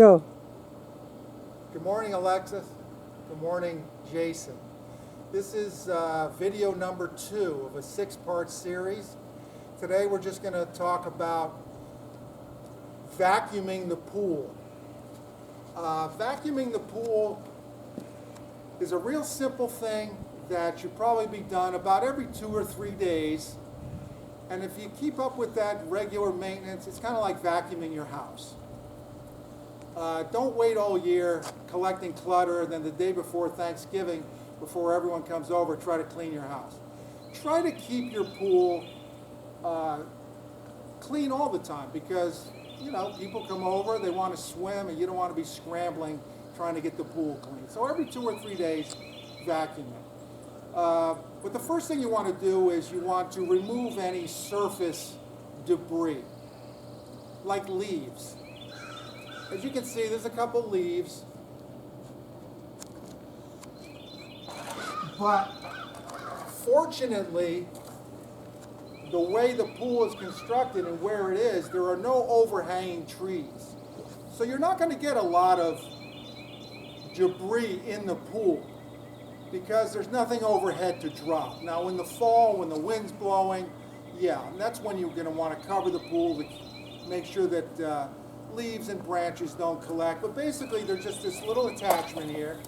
Go. Good morning, Alexis. Good morning, Jason. This is video number 2 of a 6-part series. Today we're just going to talk about vacuuming the pool. Vacuuming the pool is a real simple thing that should probably be done about every 2 or 3 days. And if you keep up with that regular maintenance, it's kind of like vacuuming your house. Don't wait all year collecting clutter, and then the day before Thanksgiving, before everyone comes over, try to clean your house. Try to keep your pool clean all the time because, you know, people come over, they want to swim, and you don't want to be scrambling trying to get the pool clean. So every 2 or 3 days, vacuum it. But the first thing you want to do is you want to remove any surface debris, like leaves. As you can see, there's a couple leaves, but fortunately, the way the pool is constructed and where it is, there are no overhanging trees. So you're not going to get a lot of debris in the pool because there's nothing overhead to drop. Now in the fall, when the wind's blowing, yeah, and that's when you're going to want to cover the pool to make sure that leaves and branches don't collect. But basically there's just this little attachment here,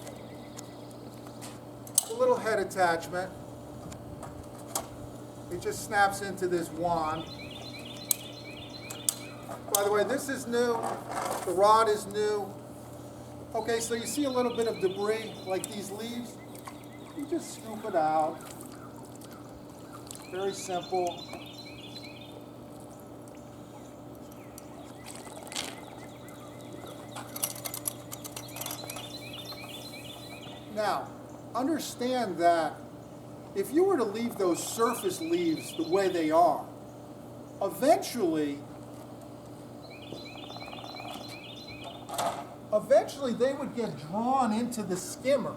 a little head attachment. It just snaps into this wand. By the way, this is new, the rod is new. Okay, so you see a little bit of debris like these leaves, you just scoop it out. Very simple. Now, understand that if you were to leave those surface leaves the way they are, eventually they would get drawn into the skimmer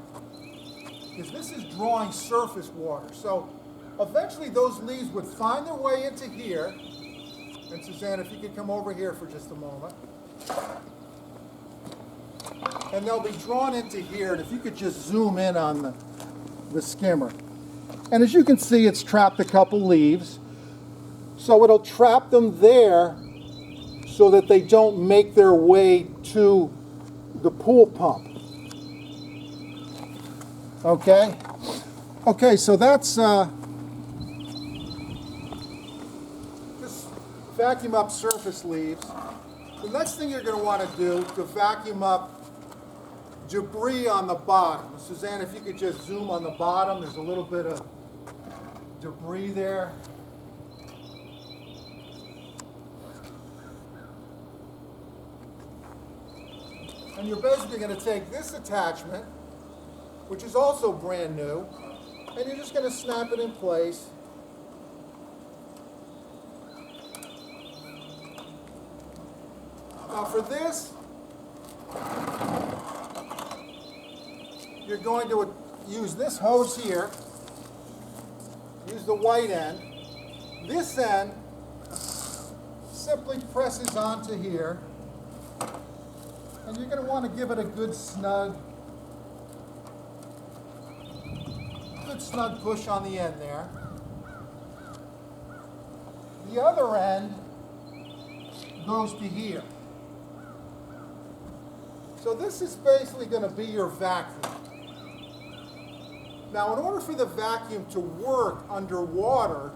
because this is drawing surface water. So eventually those leaves would find their way into here. And Suzanne, if you could come over here for just a moment. And they'll be drawn into here, and if you could just zoom in on the skimmer. And as you can see, it's trapped a couple leaves. So it'll trap them there so that they don't make their way to the pool pump. Okay? Okay, so that's just vacuum up surface leaves. The next thing you're going to want to do to vacuum up debris on the bottom. Suzanne, if you could just zoom on the bottom, there's a little bit of debris there. And you're basically going to take this attachment, which is also brand new, and you're just going to snap it in place. Now for this, you're going to use this hose here, use the white end. This end simply presses onto here, and you're going to want to give it a good snug push on the end there. The other end goes to here. So this is basically going to be your vacuum. Now, in order for the vacuum to work underwater,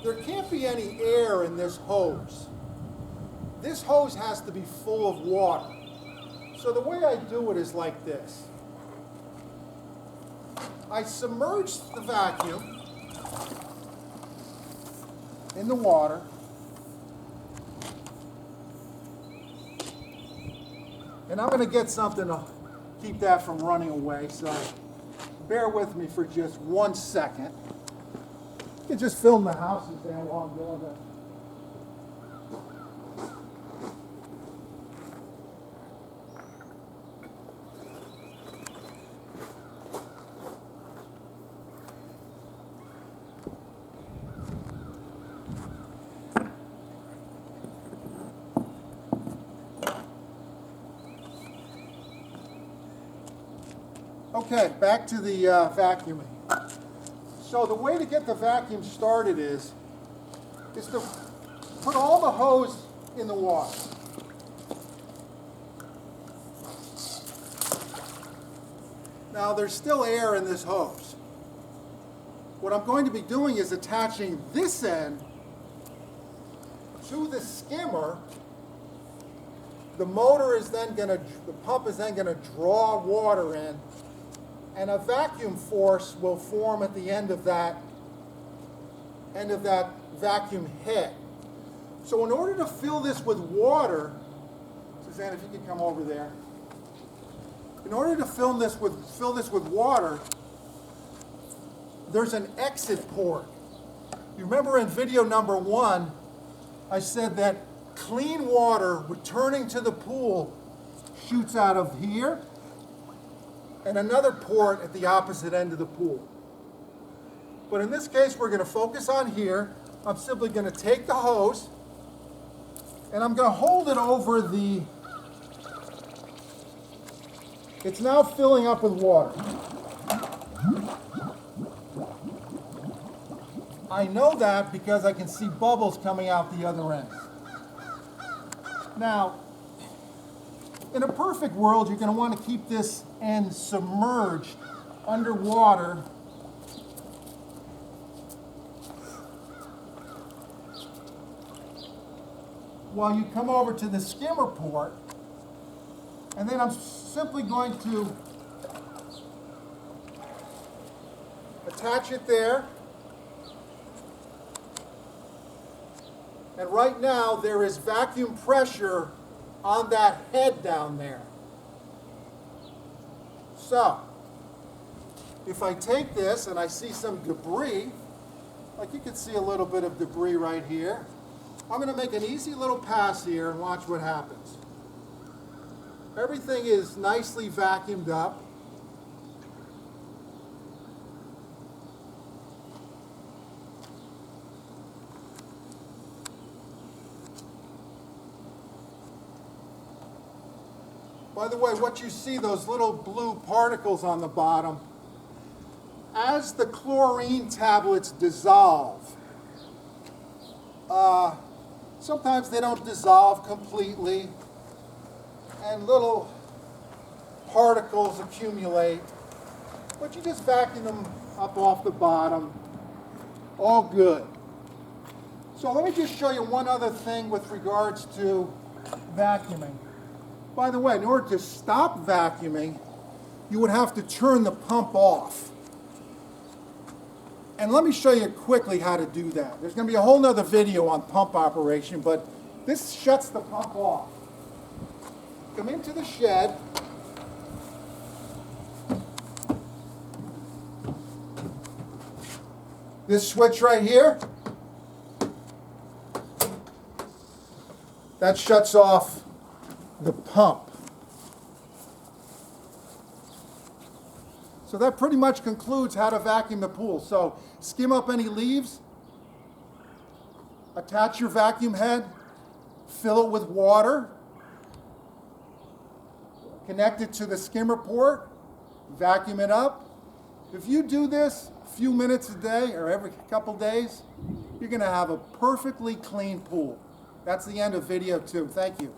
there can't be any air in this hose. This hose has to be full of water. So the way I do it is like this. I submerge the vacuum in the water. And I'm going to get something to keep that from running away, so bear with me for just 1 second. You can just film the houses there while I'm doing that. Okay, back to the vacuuming. So the way to get the vacuum started is to put all the hose in the water. Now there's still air in this hose. What I'm going to be doing is attaching this end to the skimmer. The motor is then going to, the pump is then going to draw water in, and a vacuum force will form at the end of that vacuum head. So in order to fill this with water, Suzanne, if you could come over there. In order to fill this with water, there's an exit port. You remember in video number 1, I said that clean water returning to the pool shoots out of here, and another port at the opposite end of the pool. But in this case, we're going to focus on here. I'm simply going to take the hose, and I'm going to hold it over the... It's now filling up with water. I know that because I can see bubbles coming out the other end. Now, in a perfect world, you're going to want to keep this end submerged underwater while you come over to the skimmer port, and then I'm simply going to attach it there. And right now there is vacuum pressure on that head down there. So, if I take this and I see some debris, like you can see a little bit of debris right here, I'm going to make an easy little pass here and watch what happens. Everything is nicely vacuumed up. By the way, what you see, those little blue particles on the bottom, as the chlorine tablets dissolve, sometimes they don't dissolve completely, and little particles accumulate, but you just vacuum them up off the bottom, all good. So let me just show you one other thing with regards to vacuuming. By the way, in order to stop vacuuming, you would have to turn the pump off. And let me show you quickly how to do that. There's going to be a whole nother video on pump operation, but this shuts the pump off. Come into the shed. This switch right here, that shuts off the pump. So that pretty much concludes how to vacuum the pool. So skim up any leaves, attach your vacuum head, fill it with water, connect it to the skimmer port, vacuum it up. If you do this a few minutes a day or every couple days, you're going to have a perfectly clean pool. That's the end of video 2. Thank you.